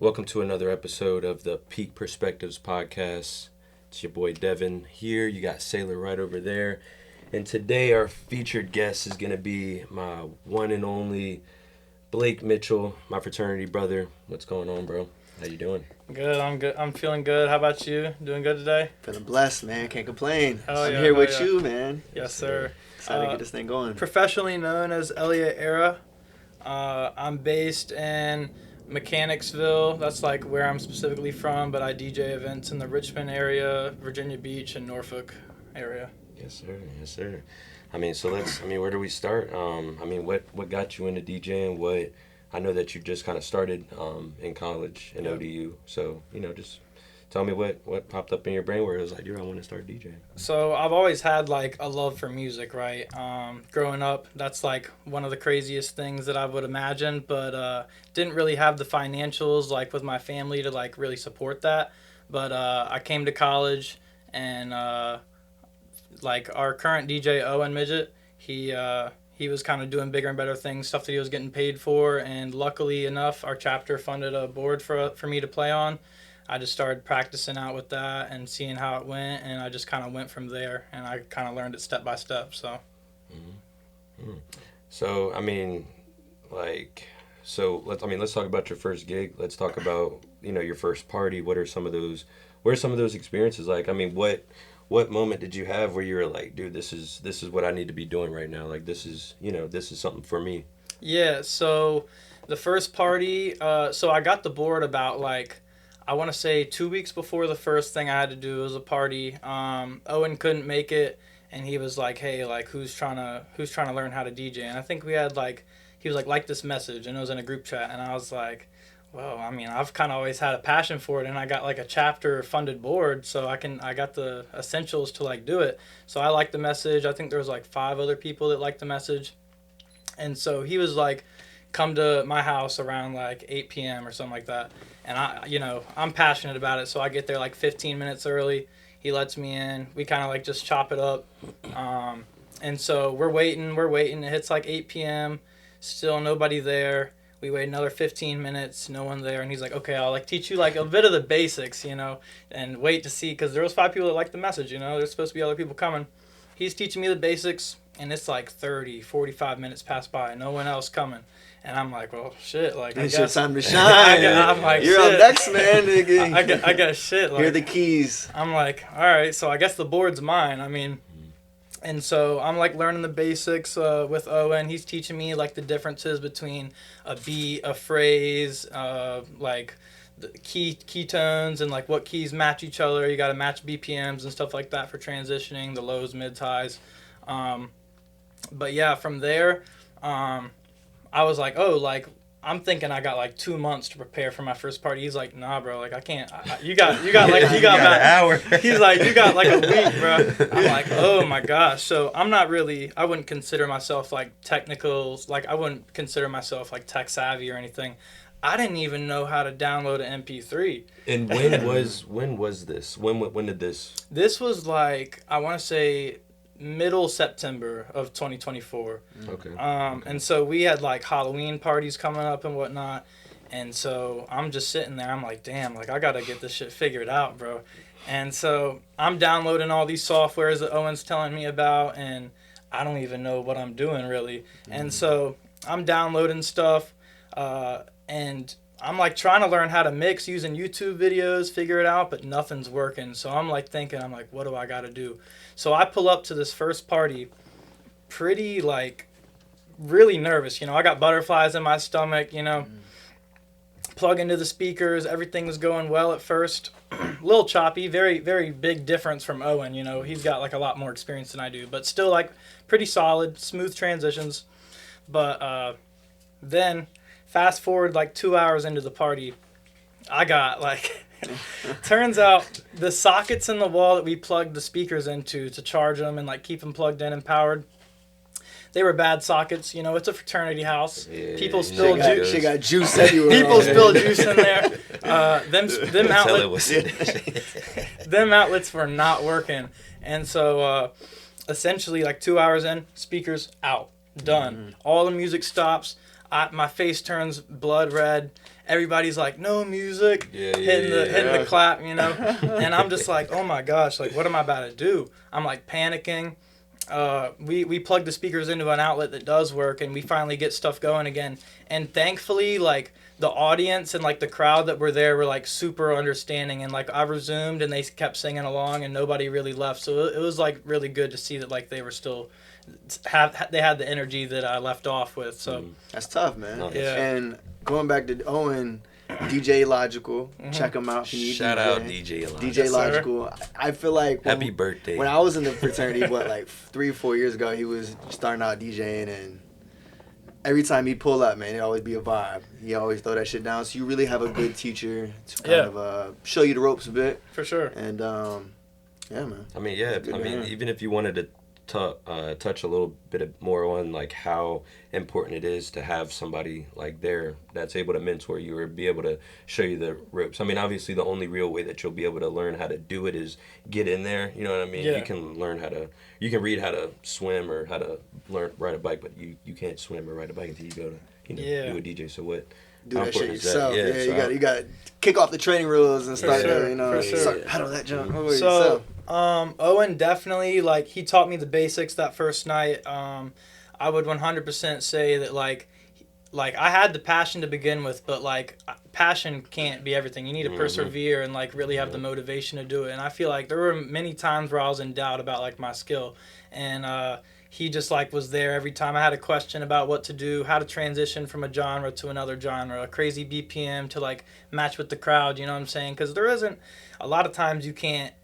Welcome to another episode of the Pique Perspectives podcast. It's your boy Devin here. You got Sailor right over there. And today our featured guest is going to be my one and only Blake Mitchell, my fraternity brother. What's going on, bro? How you doing? Good. I'm good. I'm feeling good. How about you? Doing good today? Feeling blessed, man. Can't complain. I'm here with you, man. Yes, sir. Excited to get this thing going. Professionally known as Elliot Era. I'm based in Mechanicsville. That's like where I'm specifically from, but I DJ events in the Richmond area, Virginia Beach, and Norfolk area. Yes, sir. Yes, sir. Where do we start? What got you into DJing? I know that you just kind of started in college in ODU. So, just tell me what popped up in your brain where it was like, dude, I want to start DJing. So I've always had like a love for music, right? Growing up, that's like one of the craziest things that I would imagine, but didn't really have the financials like with my family to like really support that. But I came to college and like our current DJ Owen Midget, he was kind of doing bigger and better things, stuff that he was getting paid for, and luckily enough, our chapter funded a board for me to play on. I just started practicing out with that and seeing how it went, and I just kind of went from there, and I kind of learned it step by step. So, So let's talk about your first gig. Let's talk about your first party. What are some of those experiences like? I mean, what moment did you have where you were like, dude, this is what I need to be doing right now? Like, this is something for me. Yeah. So the first party, so I got the board about like, I want to say 2 weeks before the first thing I had to do was a party. Owen couldn't make it, and he was like, "Hey, like who's trying to learn how to DJ?" And I think we had he was like this message, and it was in a group chat, and I was like, "Well, I mean, I've kind of always had a passion for it, and I got like a chapter funded board, so I got the essentials to like do it." So I liked the message. I think there was like 5 other people that liked the message, and so he was like, "Come to my house around like 8 p.m. or something like that." And I'm passionate about it, so I get there like 15 minutes early. He lets me in. We kind of like just chop it up. And so we're waiting. It hits like 8 p.m. Still nobody there. We wait another 15 minutes, no one there. And he's like, "Okay, I'll like teach you like a bit of the basics, and wait to see." Because there was 5 people that liked the message, There's supposed to be other people coming. He's teaching me the basics, and it's like 30, 45 minutes pass by. No one else coming. And I'm like, well, shit. Like, it's your time to shine. I'm like, you're shit. up next, man. Nigga. I got shit. Like, here are the keys. I'm like, all right, so I guess the board's mine. I mean, and so I'm like learning the basics with Owen. He's teaching me like the differences between a beat, a phrase, like the keytones and like what keys match each other. You got to match BPMs and stuff like that for transitioning, the lows, mids, highs. But yeah, from there, I was like, oh, like, I'm thinking I got like 2 months to prepare for my first party. He's like, nah, bro, like I can't. You got an hour. He's like, you got like a week, bro. I'm like, oh my gosh. So I wouldn't consider myself like technical. Like I wouldn't consider myself like tech savvy or anything. I didn't even know how to download an MP3. And when was this? When did this? This was like, I want to say middle September of 2024. Okay. And so we had like Halloween parties coming up and whatnot, and so I'm just sitting there. I'm like, damn, like I gotta get this shit figured out, bro. And so I'm downloading all these softwares that Owen's telling me about, and I don't even know what I'm doing really. Mm-hmm. And so I'm downloading stuff, and I'm like trying to learn how to mix using YouTube videos, figure it out, but nothing's working. So I'm like thinking, what do I gotta do? So I pull up to this first party pretty like really nervous. I got butterflies in my stomach, plug into the speakers. Everything was going well at first. A little choppy, very, very big difference from Owen. He's got like a lot more experience than I do, but still like pretty solid, smooth transitions. But then fast forward like 2 hours into the party, I got like... Turns out the sockets in the wall that we plugged the speakers into to charge them and like keep them plugged in and powered, they were bad sockets. It's a fraternity house. Yeah, people spill juice. She got juice everywhere. People spill juice in there. Them outlets were not working, and so essentially like 2 hours in, speakers out, done. Mm-hmm. All the music stops. My face turns blood red. everybody's like, no music, hitting yeah. the clap, you know? And I'm just like, oh my gosh, like, what am I about to do? I'm like panicking. We plug the speakers into an outlet that does work, and we finally get stuff going again. And thankfully, like, the audience and like the crowd that were there were like super understanding, and like I resumed and they kept singing along and nobody really left. So it was like really good to see that like they were still they had the energy that I left off with. So that's tough, man. Nice. Yeah. And going back to Owen, DJ Logical, check him out. Shout out DJ Elliot. DJ Logical. I feel like happy birthday. When I was in the fraternity, like 3 or 4 years ago, he was starting out DJing, and every time he'd pull up, man, it'd always be a vibe. He always throw that shit down. So you really have a good teacher to kind of show you the ropes a bit. For sure. And yeah, man. I mean, yeah. I mean, even if you wanted to touch a little bit more on like how important it is to have somebody like there that's able to mentor you or be able to show you the ropes. I mean, obviously the only real way that you'll be able to learn how to do it is get in there. You know what I mean? Yeah. You can learn you can read how to swim or how to ride a bike, but you can't swim or ride a bike until you go to do a DJ. So what? Do that shit is yourself. that? Yeah, you got to kick off the training rules and start sure. start pedal that jump. So Owen definitely, like, he taught me the basics that first night. I would 100% say that like I had the passion to begin with, but like passion can't be everything. You need to persevere and like really have the motivation to do it. And I feel like there were many times where I was in doubt about like my skill, and he just like was there every time I had a question about what to do, how to transition from a genre to another genre, a crazy BPM to like match with the crowd, you know what I'm saying? Because there isn't, a lot of times you can't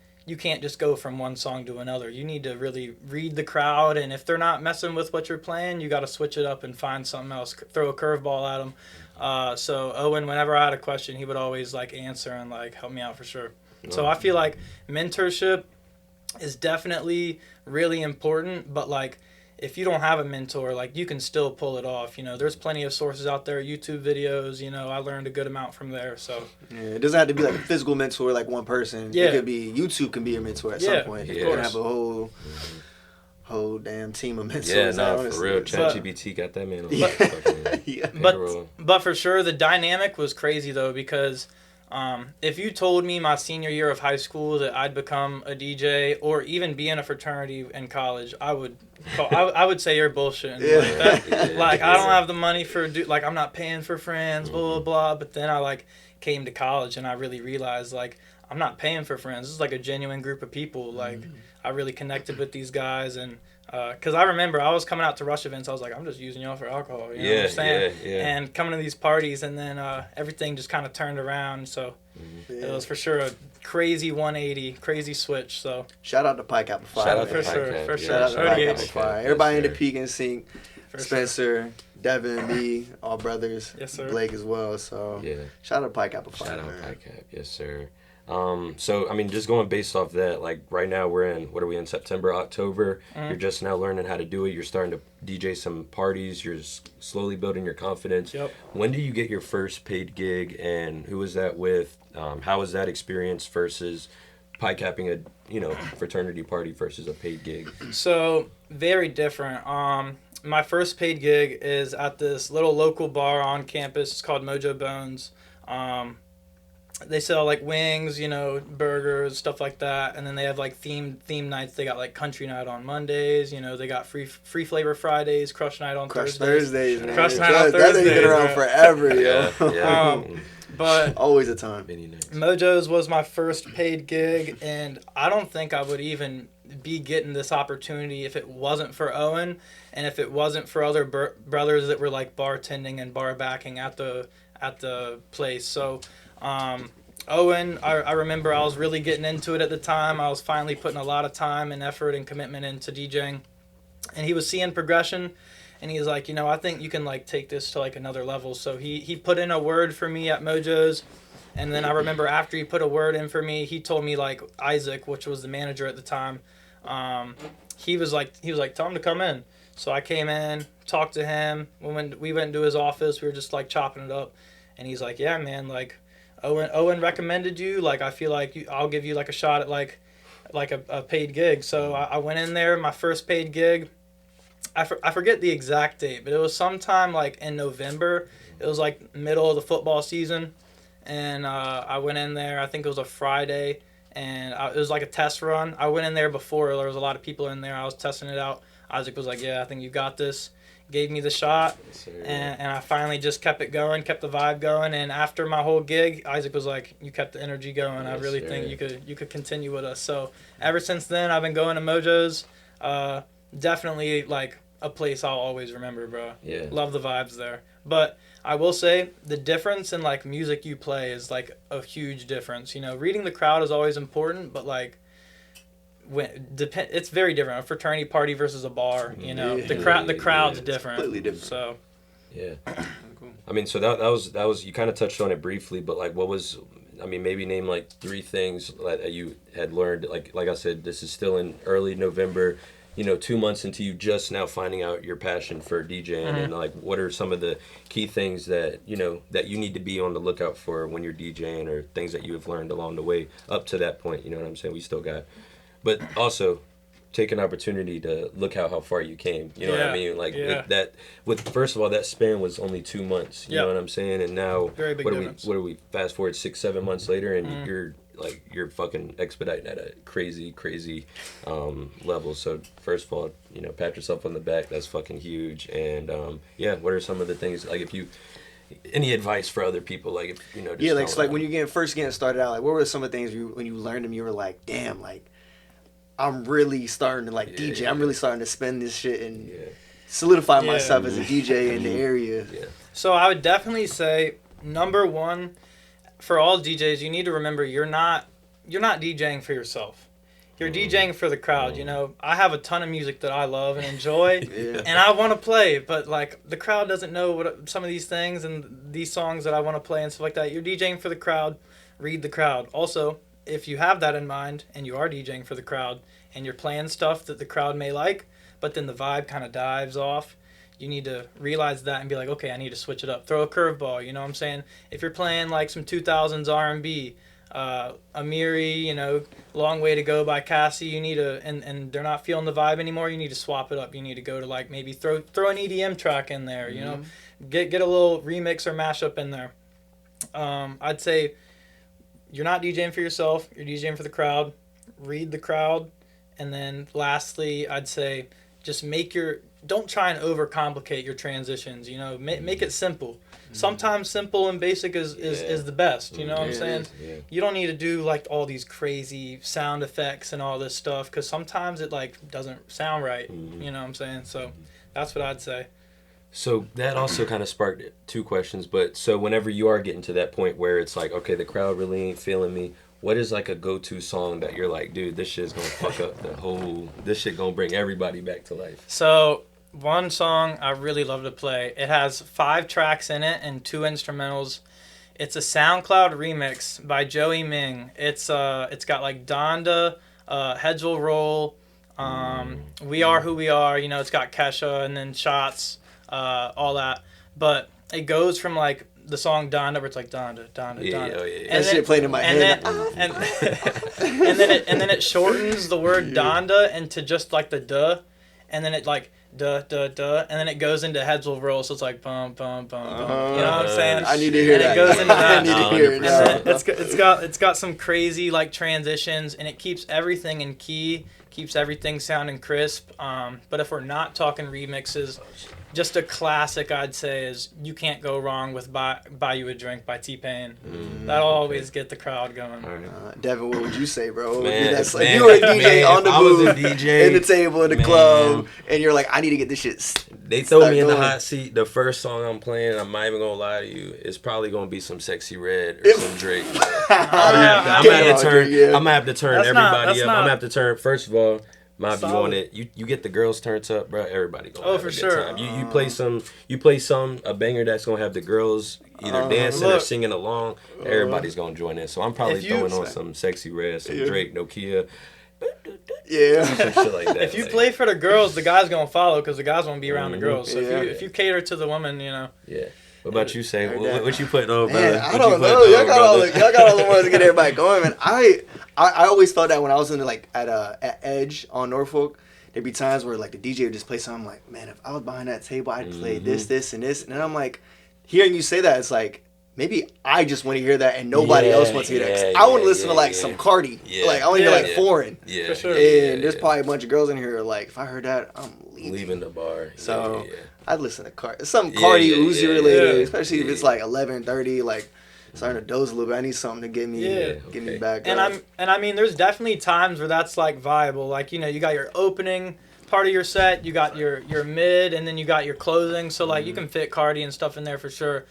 just go from one song to another. You need to really read the crowd, and if they're not messing with what you're playing, you got to switch it up and find something else, throw a curveball at them. So Owen, whenever I had a question, he would always like answer and like help me out for sure. So I feel like mentorship is definitely really important, but like if you don't have a mentor, like you can still pull it off. You know, there's plenty of sources out there, YouTube videos, you know, I learned a good amount from there. So yeah, it doesn't have to be like a physical mentor, like one person. Yeah. It could be, YouTube can be your mentor at some point. Yeah. You can have a whole damn team of mentors. Yeah, for real. ChatGPT got that man. But for sure, the dynamic was crazy though, because if you told me my senior year of high school that I'd become a DJ or even be in a fraternity in college, I would say you're bullshitting. Like, I don't have the money like I'm not paying for friends, blah blah blah. But then I like came to college and I really realized like I'm not paying for friends. This is like a genuine group of people. Like I really connected with these guys, and because I remember I was coming out to Rush events, I was like, I'm just using y'all for alcohol. You know what I'm saying? Yeah. And coming to these parties, and then everything just kind of turned around. So it was for sure a crazy 180, crazy switch. So shout out to Pique Apple Fire. Shout out for sure. Shout out to Pique Apple Fire. Everybody in the Pique and Sync. For Spencer, Devin, me, all brothers. Yes, sir. Blake as well. So shout out to Pique Apple Fire. Shout out Pique. Yes, sir. So I mean, just going based off that, like right now we're in September, October. You're just now learning how to do it. You're starting to DJ some parties. You're slowly building your confidence. Yep. When do you get your first paid gig, and who was that with? How was that experience versus pie-capping a fraternity party versus a paid gig? So very different. My first paid gig is at this little local bar on campus. It's called Mojo Bones. They sell like wings, burgers, stuff like that, and then they have like theme nights. They got like country night on Mondays. They got free flavor Fridays, crush night on Thursdays. Man. Crush night on Thursdays. That thing's been around forever, yo. Yeah. But always a time. Mojo's was my first paid gig, and I don't think I would even be getting this opportunity if it wasn't for Owen, and if it wasn't for other brothers that were like bartending and bar backing at the place. So. Owen, I remember I was really getting into it at the time. I was finally putting a lot of time and effort and commitment into DJing, and he was seeing progression, and he was like, I think you can like take this to like another level. So he put in a word for me at Mojo's, and then I remember after he put a word in for me, he told me like Isaac, which was the manager at the time, he was like tell him to come in. So I came in, talked to him. We went into his office. We were just like chopping it up, and he's like, yeah, man, like. Owen recommended you. Like, I feel like I'll give you like a shot at like a paid gig. So I went in there, my first paid gig. I forget the exact date, but it was sometime like in November, It was like middle of the football season, and I went in there. I think it was a Friday, and it was like a test run. I went in there before. There was a lot of people in there. I was testing it out. Isaac was like, "Yeah, I think you got this." Gave me the shot, and I finally just kept it going, kept the vibe going. And after my whole gig, Isaac was like, "You kept the energy going. I really think you could continue with us." So ever since then, I've been going to Mojo's. Definitely like a place I'll always remember, bro. Yeah. Love the vibes there. But I will say the difference in like music you play is like a huge difference. You know, reading the crowd is always important, but like it's very different. A fraternity party versus a bar, you know. The crowd's different. Completely different. So yeah. I mean, so that was you kind of touched on it briefly, but like what was, I mean, maybe name like 3 things that you had learned. Like I said, this is still in early November, you know, 2 months into you just now finding out your passion for DJing, and like what are some of the key things that you know that you need to be on the lookout for when you're DJing, or things that you have learned along the way up to that point. You know what I'm saying? We still got, but also take an opportunity to look how far you came. You know what I mean? Like with first of all, that span was only 2 months. You know what I'm saying? And now very big difference. What are we fast forward 6-7 months later, and you're fucking expediting at a crazy level. So first of all, you know, pat yourself on the back. That's fucking huge. And what are some of the things, like, if you, any advice for other people, like, if you know, just like when you first getting started out, like what were some of the things when you learned them, you were like, damn, like I'm really starting to like DJ. I'm really starting to spend this shit and solidify myself as a DJ in the area. Yeah. So I would definitely say, number one, for all DJs, you need to remember you're not DJing for yourself. You're DJing for the crowd. You know, I have a ton of music that I love and enjoy, and I want to play, but like the crowd doesn't know what some of these things and these songs that I want to play and stuff like that. You're DJing for the crowd. Read the crowd. Also, if you have that in mind and you are DJing for the crowd and you're playing stuff that the crowd may like, but then the vibe kind of dives off, you need to realize that and be like, okay, I need to switch it up. Throw a curveball, you know what I'm saying? If you're playing like some 2000s R&B, Amiri, you know, Long Way to Go by Cassie, you need to, and they're not feeling the vibe anymore, you need to swap it up. You need to go to like maybe throw an EDM track in there, you know, get a little remix or mashup in there. I'd say you're not DJing for yourself, you're DJing for the crowd. Read the crowd. And then lastly, I'd say just don't try and overcomplicate your transitions, you know, make it simple. Sometimes simple and basic is the best, you know what I'm saying? You don't need to do like all these crazy sound effects and all this stuff, because sometimes it like doesn't sound right, you know what I'm saying? So that's what I'd say. So that also kind of sparked 2 questions, but so whenever you are getting to that point where it's like, okay, the crowd really ain't feeling me, what is like a go-to song that you're like, dude, this shit's gonna fuck up this shit gonna bring everybody back to life? So one song I really love to play, it has 5 tracks in it and 2 instrumentals. It's a SoundCloud remix by Joey Ming. It's got like Donda, Heads Will Roll, We Are Who We Are, you know, it's got Kesha and then Shots, all that. But it goes from like the song Donda, where it's like Donda. And that shit played in my head. And then it shortens the word Donda into just like the duh, and then it like duh, and then it goes into Heads Will Roll, so it's like bum, bum, bum, bum. You know what I'm saying? I need to hear that. It goes into that. I need to hear it now. It's got some crazy like transitions, and it keeps everything in key, keeps everything sounding crisp. But if we're not talking remixes, just a classic I'd say is You Can't Go Wrong with Buy You a Drink by T-Pain. That'll always get the crowd going. Devin, what would you say, bro? Man, you were a DJ on the move, DJ, in the table, in the club, and you're like, I need to get this shit. They throw me in the hot seat. The first song I'm playing, I'm not even gonna lie to you, it's probably gonna be some Sexy Red or some Drake. I'm gonna have to turn everybody up. I'm gonna have to turn, first of all, my view on it, you get the girls turned up, bro. Everybody gonna have a good time. You play a banger that's gonna have the girls either dancing or singing along. Everybody's gonna join in. So I'm probably throwing on some Sexy Red, some Drake, Nokia. Some shit like that. If you play for the girls, the guys gonna follow, because the guys wanna be around the girls. So if you cater to the women, you know. Yeah. What about you, Say? What you putting on, brother? Man, I don't know. Y'all got all the ones to get everybody going, man. I always felt that when I was in at Edge on Norfolk, there'd be times where like the DJ would just play something. I'm like, man, if I was behind that table, I'd play this, and this, and then I'm like, hearing you say that, it's like, maybe I just want to hear that and nobody else wants to hear that. 'Cause I want to listen to like some Cardi. Like, I want to hear like foreign. Yeah. For sure. And there's probably a bunch of girls in here like, if I heard that, I'm leaving the bar. So I'd listen to Cardi. Some Cardi Uzi related, especially if it's like 11:30, like starting to doze a little bit. I need something to get me back. And I mean, there's definitely times where that's like viable. Like, you know, you got your opening part of your set, you got your mid, and then you got your closing. So like you can fit Cardi and stuff in there for sure.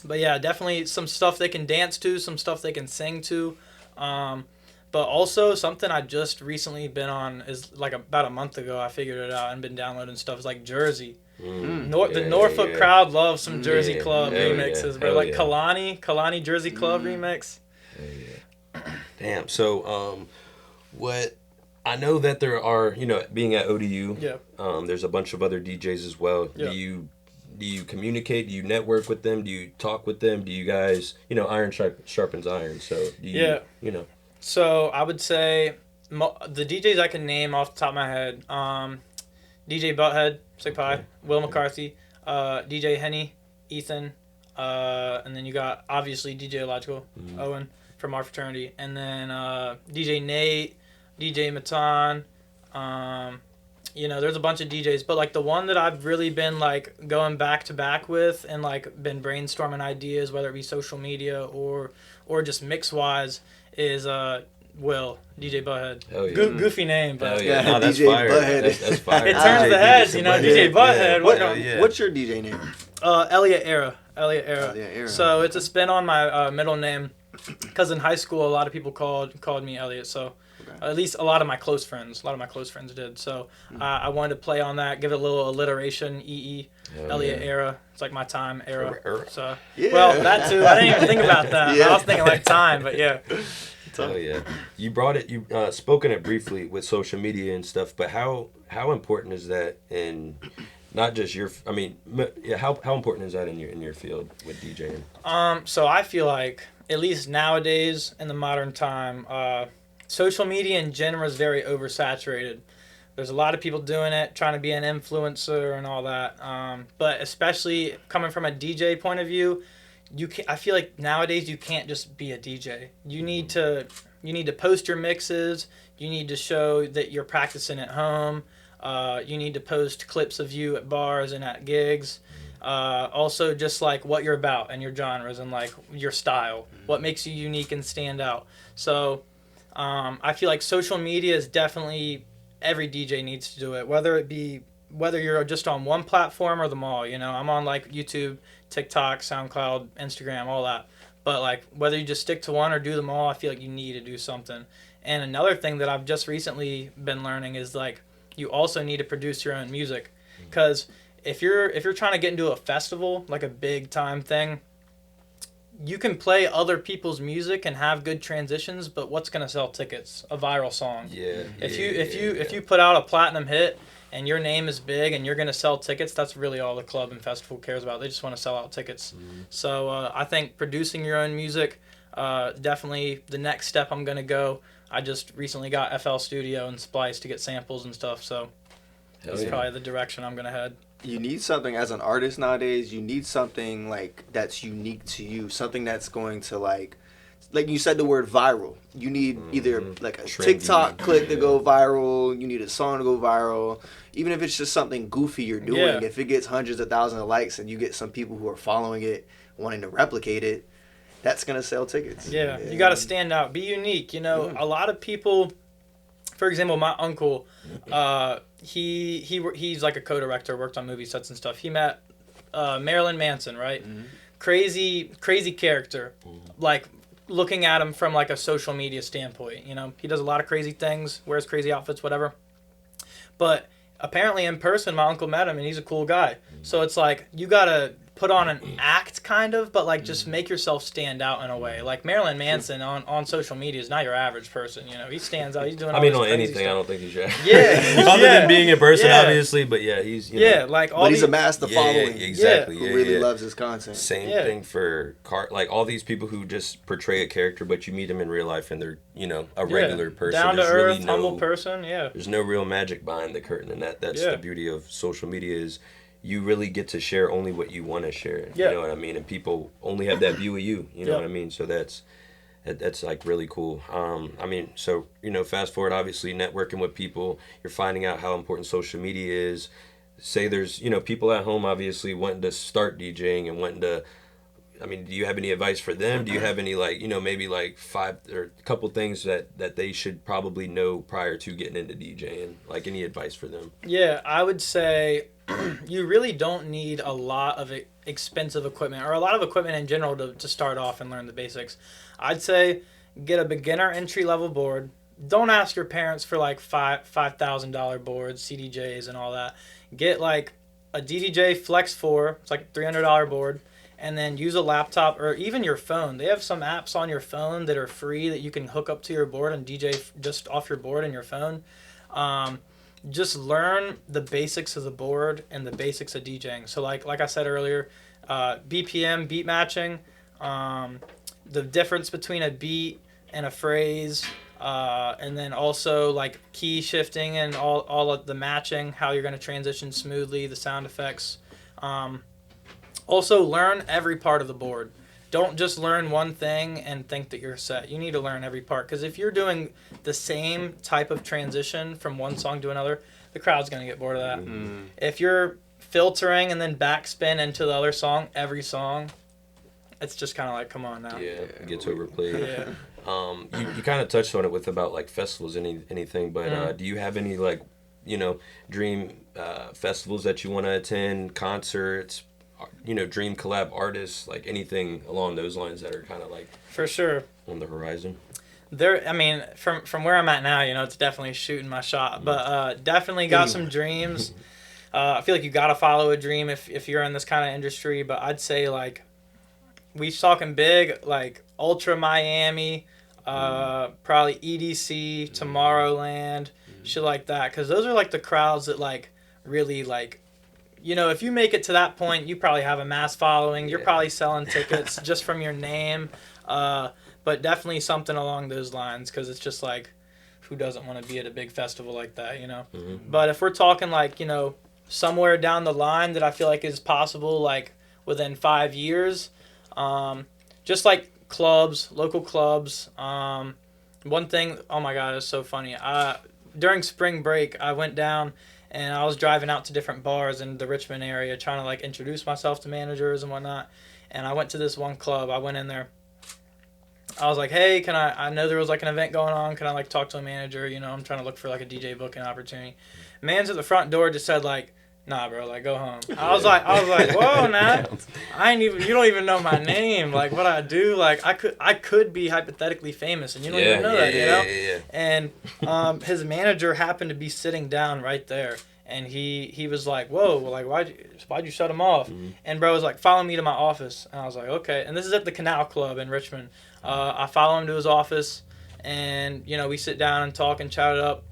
But yeah, definitely some stuff they can dance to, some stuff they can sing to. But also something I just recently been on is like about a month ago. I figured it out and been downloading stuff. Is like Jersey. The Norfolk crowd loves some Jersey Club remixes, bro. Like Kalani Jersey Club remix. Damn. So, what I know that there are, you know, being at ODU, there's a bunch of other DJs as well. Do you communicate? Do you network with them? Do you talk with them? Do you guys, you know, iron sharpens iron. So do you, you know? So I would say the DJs I can name off the top of my head, DJ Butthead, Sick Pie, Will McCarthy, DJ Henny, Ethan, and then you got obviously DJ Illogical, Owen from our fraternity, and then DJ Nate, DJ Matan, you know, there's a bunch of DJs, but like the one that I've really been like going back to back with and like been brainstorming ideas, whether it be social media or just mix wise, is Will, DJ Butthead. Goofy name, but no, that's DJ fire. Butthead. That's fire. It turns the heads, you know. DJ Butthead. What's your DJ name? Elliot Era. So it's a spin on my middle name, because in high school a lot of people called me Elliot. So at least a lot of my close friends did. So I wanted to play on that, give it a little alliteration. Elliot Era. It's like my time era. So well, that too. I didn't even think about that. I was thinking like time, but yeah. Oh yeah, you brought it. You spoken it briefly with social media and stuff, but how important is that in not just your? I mean, how important is that in your field with DJing? So I feel like at least nowadays in the modern time, social media in general is very oversaturated. There's a lot of people doing it, trying to be an influencer and all that. But especially coming from a DJ point of view, I feel like nowadays you can't just be a DJ. You need to post your mixes. You need to show that you're practicing at home. You need to post clips of you at bars and at gigs. Also just like what you're about and your genres and like your style, what makes you unique and stand out. So I feel like social media is definitely, every DJ needs to do it, whether you're just on one platform or them all. You know, I'm on like YouTube, TikTok, SoundCloud, Instagram, all that. But like whether you just stick to one or do them all, I feel like you need to do something. And another thing that I've just recently been learning is like you also need to produce your own music, because if you're trying to get into a festival, like a big time thing, you can play other people's music and have good transitions, but what's gonna sell tickets? A viral song. If you put out a platinum hit and your name is big and you're gonna sell tickets, that's really all the club and festival cares about. They just want to sell out tickets. So I think producing your own music, definitely the next step I'm gonna go. I just recently got FL Studio and Splice to get samples and stuff, so that's probably the direction I'm gonna head. You need something as an artist nowadays. You need something like that's unique to you, something that's going to like you said the word viral. You need either like a trendy TikTok clip to go viral. You need a song to go viral. Even if it's just something goofy you're doing, if it gets hundreds of thousands of likes and you get some people who are following it, wanting to replicate it, that's gonna sell tickets. Yeah. You got to stand out, be unique. You know, a lot of people. For example, my uncle, he's like a co-director, worked on movie sets and stuff. He met Marilyn Manson, right? Crazy character. Like looking at him from like a social media standpoint, you know, he does a lot of crazy things, wears crazy outfits, whatever. But apparently in person, my uncle met him and he's a cool guy. So it's like you gotta put on an act kind of, but like just make yourself stand out in a way. Like Marilyn Manson on social media is not your average person, you know. He stands out. He's doing all this on crazy anything stuff. I don't think he's your other than being in person obviously, but he's like all but he's amassed the following exactly who really loves his content. Same thing for like all these people who just portray a character, but you meet them in real life and they're, you know, a regular person, down to earth, really humble person. There's no real magic behind the curtain, and that's the beauty of social media is you really get to share only what you want to share. Yeah. You know what I mean? And people only have that view of you. You know Yeah. what I mean? So that's like really cool. I mean, so, you know, fast forward, obviously networking with people, you're finding out how important social media is. Say there's, you know, people at home obviously wanting to start DJing and wanting to, I mean, do you have any advice for them? Do you have any, like, you know, maybe like 5 or a couple things that they should probably know prior to getting into DJing? Like, any advice for them? Yeah, I would say you really don't need a lot of expensive equipment or a lot of equipment in general to start off and learn the basics. I'd say get a beginner entry level board. Don't ask your parents for like $5,000 boards, CDJs, and all that. Get like a DDJ Flex 4. It's like a $300 board. And then use a laptop or even your phone. They have some apps on your phone that are free that you can hook up to your board and DJ just off your board and your phone. Just learn the basics of the board and the basics of DJing. So like I said earlier, BPM, beat matching, the difference between a beat and a phrase, and then also like key shifting and all of the matching, how you're going to transition smoothly, the sound effects. Also learn every part of the board. Don't just learn one thing and think that you're set. You need to learn every part, because if you're doing the same type of transition from one song to another, the crowd's going to get bored of that. Mm-hmm. If you're filtering and then backspin into the other song, every song, it's just kind of like, come on now. Yeah, it gets overplayed. Yeah. You kind of touched on it with about like festivals, anything, but do you have any like, you know, dream festivals that you want to attend, concerts, you know, dream collab artists, like anything along those lines that are kind of like for sure on the horizon? I mean, from where I'm at now, you know, it's definitely shooting my shot, but definitely got some dreams. I feel like you got to follow a dream if you're in this kind of industry, but I'd say like we talking big, like Ultra Miami, probably EDC, Tomorrowland, shit like that, because those are like the crowds that like really like, you know, if you make it to that point, you probably have a mass following. You're probably selling tickets just from your name. But definitely something along those lines, because it's just like, who doesn't want to be at a big festival like that, you know? Mm-hmm. But if we're talking like, you know, somewhere down the line that I feel like is possible, like within 5 years, just like clubs, local clubs. One thing, oh my God, it's so funny. During spring break, I went down and I was driving out to different bars in the Richmond area trying to like introduce myself to managers and whatnot. And I went to this one club. I went in there. I was like, hey, I know there was like an event going on. Can I like talk to a manager? You know, I'm trying to look for like a DJ booking opportunity. Man's at the front door just said like, nah, bro, like go home. I was like, whoa, nah, you don't even know my name. Like what I do, like I could be hypothetically famous and you don't even know that, you know? Yeah. And his manager happened to be sitting down right there. And he was like, whoa, like why'd you shut him off? Mm-hmm. And bro was like, follow me to my office. And I was like, okay. And this is at the Canal Club in Richmond. I follow him to his office, and you know we sit down and talk and chat it up.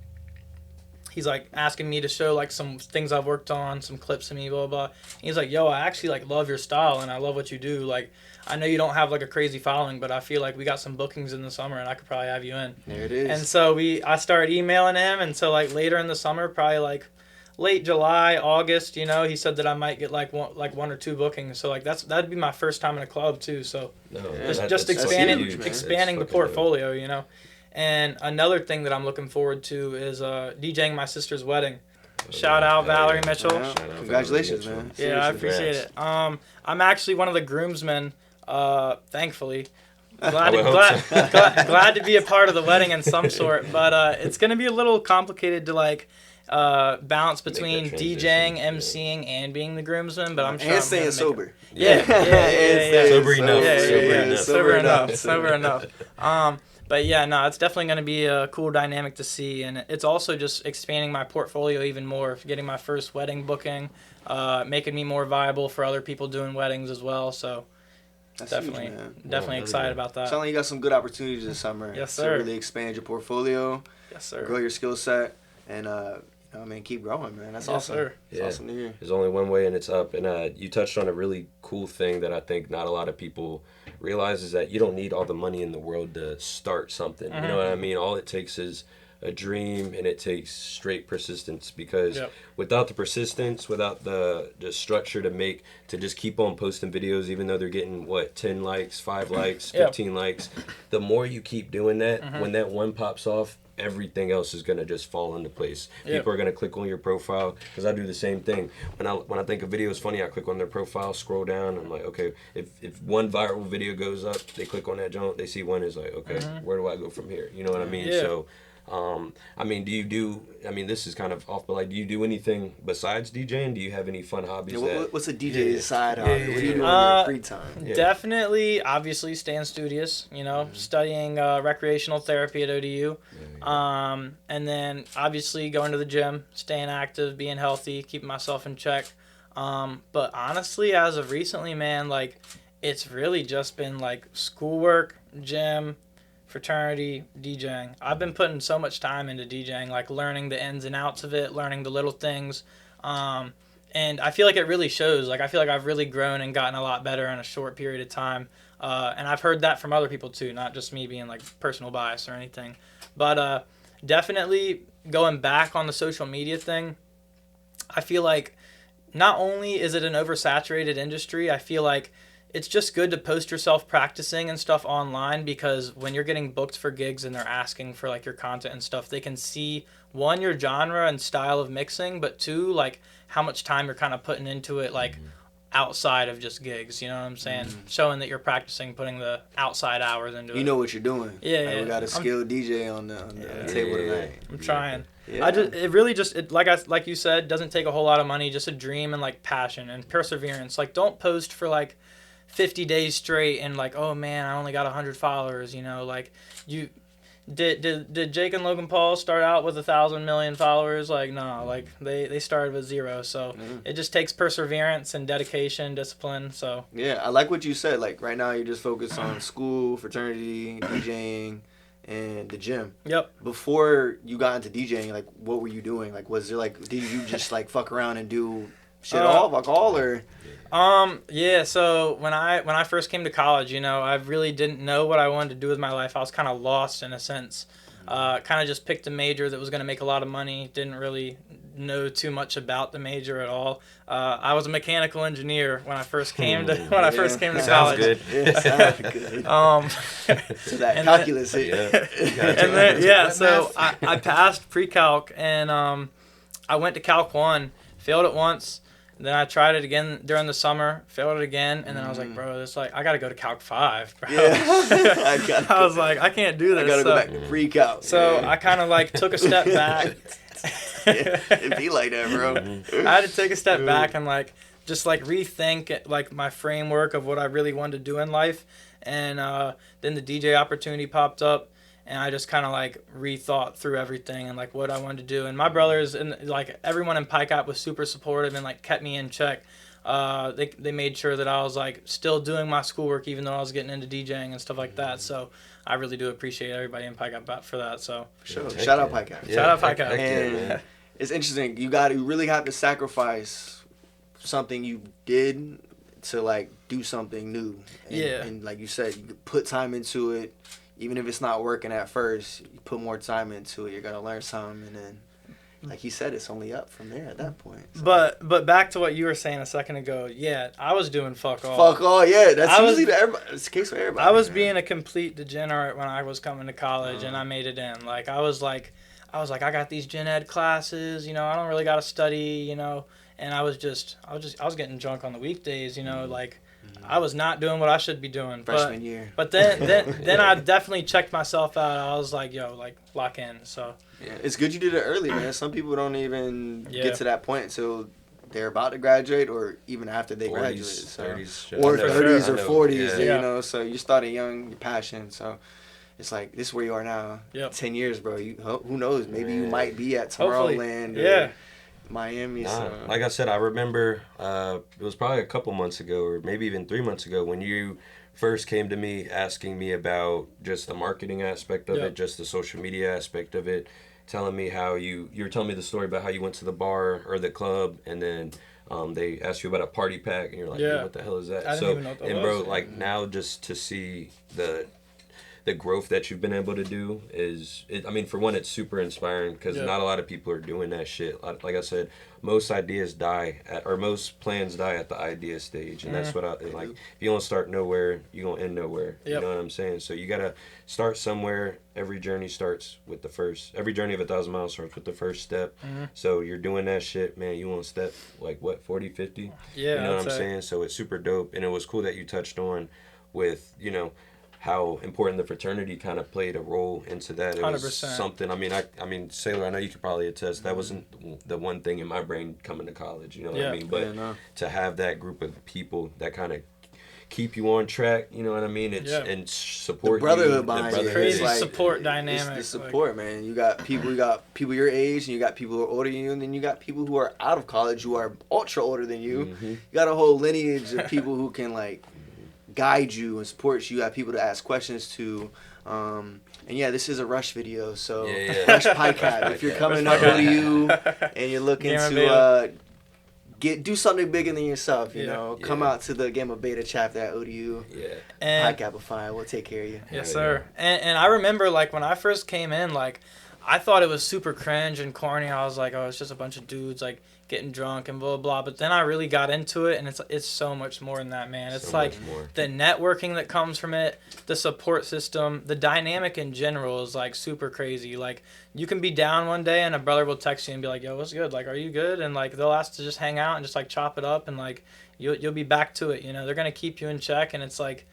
He's like asking me to show like some things I've worked on, some clips of me, blah blah. And he's like, yo, I actually like love your style and I love what you do. Like I know you don't have like a crazy following, but I feel like we got some bookings in the summer and I could probably have you in. There it is. And so I started emailing him, and so like later in the summer, probably like late July, August, you know, he said that I might get like one or two bookings. So like that'd be my first time in a club too. So just expanding the portfolio, you know. And another thing that I'm looking forward to is DJing my sister's wedding. Shout out Valerie Mitchell. Yeah. Congratulations, man. Yeah, seriously, I appreciate it. I'm actually one of the groomsmen, thankfully. Glad to be a part of the wedding in some sort, but it's gonna be a little complicated to like balance between DJing, MCing, and being the groomsman, but I'm sure. And staying sober. Yeah. Sober enough. But yeah, no, it's definitely going to be a cool dynamic to see, and it's also just expanding my portfolio even more, getting my first wedding booking, making me more viable for other people doing weddings as well. So that's definitely, huge, definitely excited about that. Sounds like you got some good opportunities this summer. Yes, sir. To really expand your portfolio. Yes, sir. Grow your skill set, and keep growing, man. That's awesome. Sir. It's awesome to hear. There's only one way, and it's up. And you touched on a really cool thing that I think not a lot of people realize is that you don't need all the money in the world to start something. Mm-hmm. You know what I mean? All it takes is a dream, and it takes straight persistence, because without the persistence, without the structure to just keep on posting videos, even though they're getting 10 likes, 5 likes, 15 likes, the more you keep doing that, when that one pops off, everything else is going to just fall into place. People are going to click on your profile, because I do the same thing. When I think a video is funny, I click on their profile, scroll down, I'm like, okay, if one viral video goes up, they click on that junk, they see one, is like, okay, where do I go from here? You know what I mean? So I mean, this is kind of off, but like, do you do anything besides DJing? Do you have any fun hobbies? What's a DJ's side hobby? What do you do in your free time? Definitely, obviously, staying studious, studying recreational therapy at ODU. And then, obviously, going to the gym, staying active, being healthy, keeping myself in check. But honestly, as of recently, man, like, it's really just been, like, schoolwork, gym, fraternity, DJing. I've been putting so much time into DJing, like learning the ins and outs of it, learning the little things. And I feel like it really shows. Like, I feel like I've really grown and gotten a lot better in a short period of time. And I've heard that from other people too, not just me being like personal bias or anything. But definitely going back on the social media thing, I feel like not only is it an oversaturated industry, I feel like it's just good to post yourself practicing and stuff online, because when you're getting booked for gigs and they're asking for like your content and stuff, they can see, one, your genre and style of mixing, but two, like how much time you're kind of putting into it, like outside of just gigs, you know what I'm saying? Showing that you're practicing, putting the outside hours into it. You know what you're doing. Yeah, like, we got a skilled DJ on the table tonight. I'm trying. Yeah. It really just like you said, doesn't take a whole lot of money, just a dream and like passion and perseverance. Like, don't post for like 50 days straight and like, oh man, I only got 100 followers, like you did Jake and Logan Paul start out with 1,000 million followers? Like, no, like they started with 0. So it just takes perseverance and dedication, discipline. So yeah, I like what you said. Like, right now you're just focused on school, fraternity, DJing, and the gym. Yep. Before you got into DJing, like, what were you doing? Like, was there like, did you just like fuck around and do shit all or? Yeah, so when I first came to college, I really didn't know what I wanted to do with my life. I was kind of lost in a sense. Kind of just picked a major that was going to make a lot of money. Didn't really know too much about the major at all. I was a mechanical engineer when I first came to college. Sounds good. Yeah, sounds good. So that calculus so I passed pre-calc, and I went to Calc 1, failed it once. Then I tried it again during the summer, failed it again, and then I was like, bro, I got to go to Calc 5, bro. Yeah. I was like, I can't do this. I got to go back to pre-calc. So I kind of like took a step back. It'd be like that, bro. I had to take a step back and like just like rethink like my framework of what I really wanted to do in life. And then the DJ opportunity popped up. And I just kind of like rethought through everything and like what I wanted to do. And my brothers and like everyone in Pike App was super supportive and like kept me in check. They made sure that I was like still doing my schoolwork even though I was getting into DJing and stuff like that. So I really do appreciate everybody in Pike App for that. So for sure. Shout out Pike App. Shout out Pike App. And it's interesting. You really have to sacrifice something you did to like do something new. And like you said, you put time into it. Even if it's not working at first, you put more time into it, you're going to learn something. And then, like you said, it's only up from there at that point. So. But back to what you were saying a second ago, yeah, I was doing fuck all. Fuck all, yeah. That's usually it's the case for everybody. I was being a complete degenerate when I was coming to college and I made it in. Like, I was like, I got these gen ed classes, I don't really got to study, and I was getting drunk on the weekdays, like. I was not doing what I should be doing. Freshman year. But then I definitely checked myself out. I was like, yo, like, lock in. So yeah, it's good you did it early, man. Some people don't even get to that point until they're about to graduate or even after they graduate. So. 30s, or 30s or 40s, so you started young, your passion. So it's like, this is where you are now. 10 years, bro. Who knows? Maybe you might be at Tomorrowland. Or Miami. Like I said, I remember it was probably a couple months ago or maybe even 3 months ago when you first came to me asking me about just the marketing aspect of it, just the social media aspect of it, telling me how you were telling me the story about how you went to the bar or the club and then they asked you about a party pack and you're like, what the hell is that? I didn't even know what that was. Bro, like now just to see the the growth that you've been able to do I mean, for one, it's super inspiring because not a lot of people are doing that shit. Like I said, most most plans die at the idea stage, and that's what like. If you don't start nowhere, you gonna end nowhere. You know what I'm saying? So you gotta start somewhere. Every journey of 1,000 miles starts with the first step. So you're doing that shit, man. You want step like what, 40, 50? Yeah, you know what I'm saying? So it's super dope, and it was cool that you touched on with how important the fraternity kind of played a role into that. It 100%. was something. I mean, Sailor, I know you could probably attest. That wasn't the one thing in my brain coming to college. You know what I mean? But to have that group of people that kind of keep you on track, you know what I mean? And support the brotherhood you. Behind The brotherhood. Crazy like, support dynamic. It's the support, man. You got people your age, and you got people who are older than you, and then you got people who are out of college who are ultra older than you. You got a whole lineage of people who can like guide you and support you. You have people to ask questions to. And yeah, this is a Rush video, so Rush PyCap. If you're coming up to you and you're looking to do something bigger than yourself, you know, come out to the Gamma Beta chapter at ODU. And PyCapify, we'll take care of you. Yes, sir. And I remember, like, when I first came in, like, I thought it was super cringe and corny. I was like, oh, it's just a bunch of dudes, like, getting drunk and blah, blah. But then I really got into it, and it's so much more than that, man. It's like the networking that comes from it, the support system, the dynamic in general is, like, super crazy. Like, you can be down one day, and a brother will text you and be like, yo, what's good? Like, are you good? And, like, they'll ask to just hang out and just, like, chop it up, and, like, you'll be back to it, you know? They're going to keep you in check, and it's, like,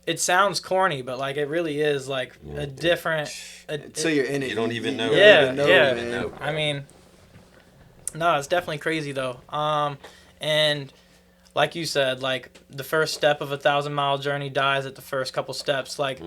it sounds corny, but, like, it really is, like, a different... Until you're in it. You don't even know. Yeah. I mean... No, it's definitely crazy though. And like you said, like the first step of 1,000-mile journey dies at the first couple steps. Like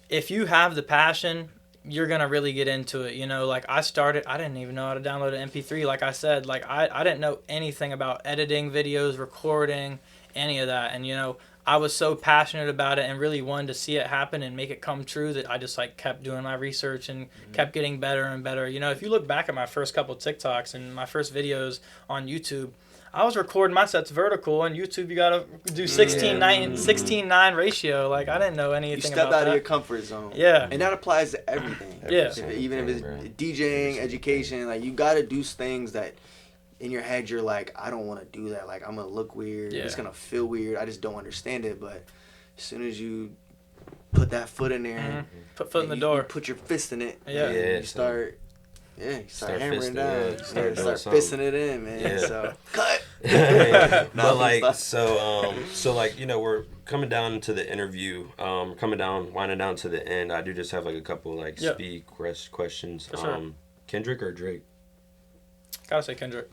if you have the passion, you're gonna really get into it. You know, like I didn't even know how to download an MP3. Like I said, like I didn't know anything about editing videos, recording, any of that. And you know, I was so passionate about it and really wanted to see it happen and make it come true that I just like kept doing my research and kept getting better and better. You know, if you look back at my first couple of TikToks and my first videos on YouTube, I was recording my sets vertical. On YouTube, you gotta do 16:9 ratio. Like I didn't know anything about that. You step out of your comfort zone. Yeah. And that applies to everything. Even if it's DJing, education, like you gotta do things that in your head you're like, I don't want to do that. Like I'm gonna look weird. It's gonna feel weird. I just don't understand it. But as soon as you put that foot in there, put foot in the door, you put your fist in it. You start hammering down. You start fisting it in, man. Yeah. So cut. But like so like you know we're coming down to the interview, winding down to the end. I do just have like a couple like speed questions. For sure. Kendrick or Drake? Gotta say Kendrick.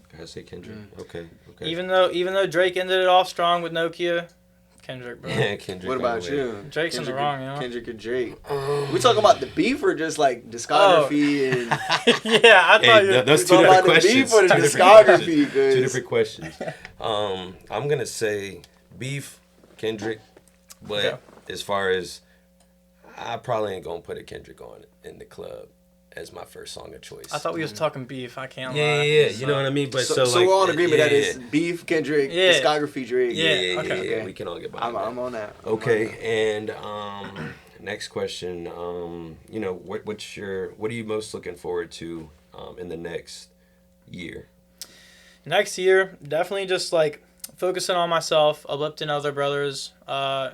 Okay. Even though Drake ended it off strong with Nokia, Kendrick, bro. Yeah, Kendrick. What about you? Drake's in the wrong, you know. Kendrick or Drake? We talking about the beef or just like discography and? Yeah, I thought you. Those two different questions. The beef or the discography? Two different questions. I'm gonna say beef, Kendrick, but as far as I probably ain't gonna put a Kendrick on in the club as my first song of choice. I thought we was talking beef. I can't lie. Yeah. You know what I mean? But so like, we're all in agreement that it's beef, Kendrick, discography, Drake. Yeah. We can all get behind that. I'm on that. Okay, and next question. You know, what are you most looking forward to in the next year? Next year, definitely just like focusing on myself, uplifting other brothers,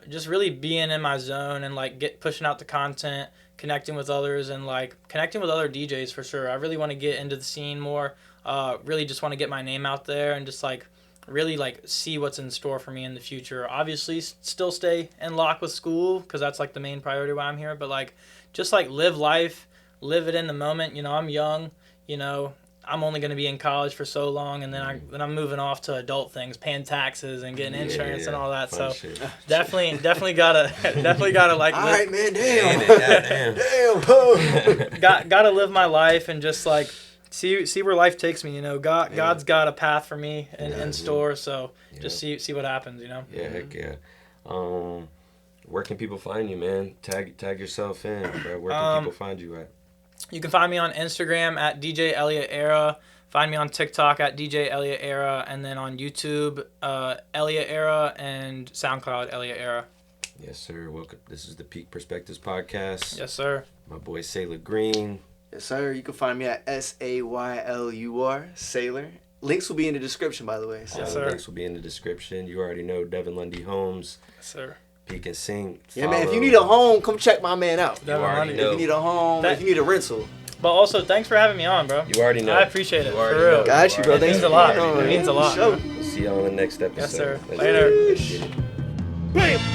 just really being in my zone and like pushing out the content, connecting with others, and like connecting with other DJs for sure. I really want to get into the scene more. Really just want to get my name out there and just like really like see what's in store for me in the future. Obviously still stay in lock with school because that's like the main priority why I'm here, but like just like live life, live it in the moment. You know, I'm young, you know, I'm only going to be in college for so long, and then I'm moving off to adult things, paying taxes and getting insurance and all that. So shit. definitely gotta like. All right, man. Damn. Gotta live my life and just like see where life takes me. You know, God's got a path for me in store. So just see what happens. You know. Yeah, heck yeah. Where can people find you, man? Tag yourself in, bro. Where can people find you at? You can find me on Instagram at DJ Elliot Era. Find me on TikTok at DJ Elliot Era, and then on YouTube, Elliot Era, and SoundCloud Elliot Era. Yes, sir. Welcome. This is the Pique Perspectives podcast. Yes, sir. My boy Sailor Green. Yes, sir. You can find me at SAYLUR, Sailor. Links will be in the description, by the way. So. Yes, sir. Links will be in the description. You already know Devin Lundy Homes. Yes, sir. Peek and Sing. Yeah, man. If you need a home, come check my man out. You already know. If you need a home, if you need a rental. But also, thanks for having me on, bro. You already know. I appreciate it. You For already real. know. Got you, bro. It means a lot. It means a lot. Show. We'll see you on the next episode. Yes, sir. Let's Later. get it. Bam!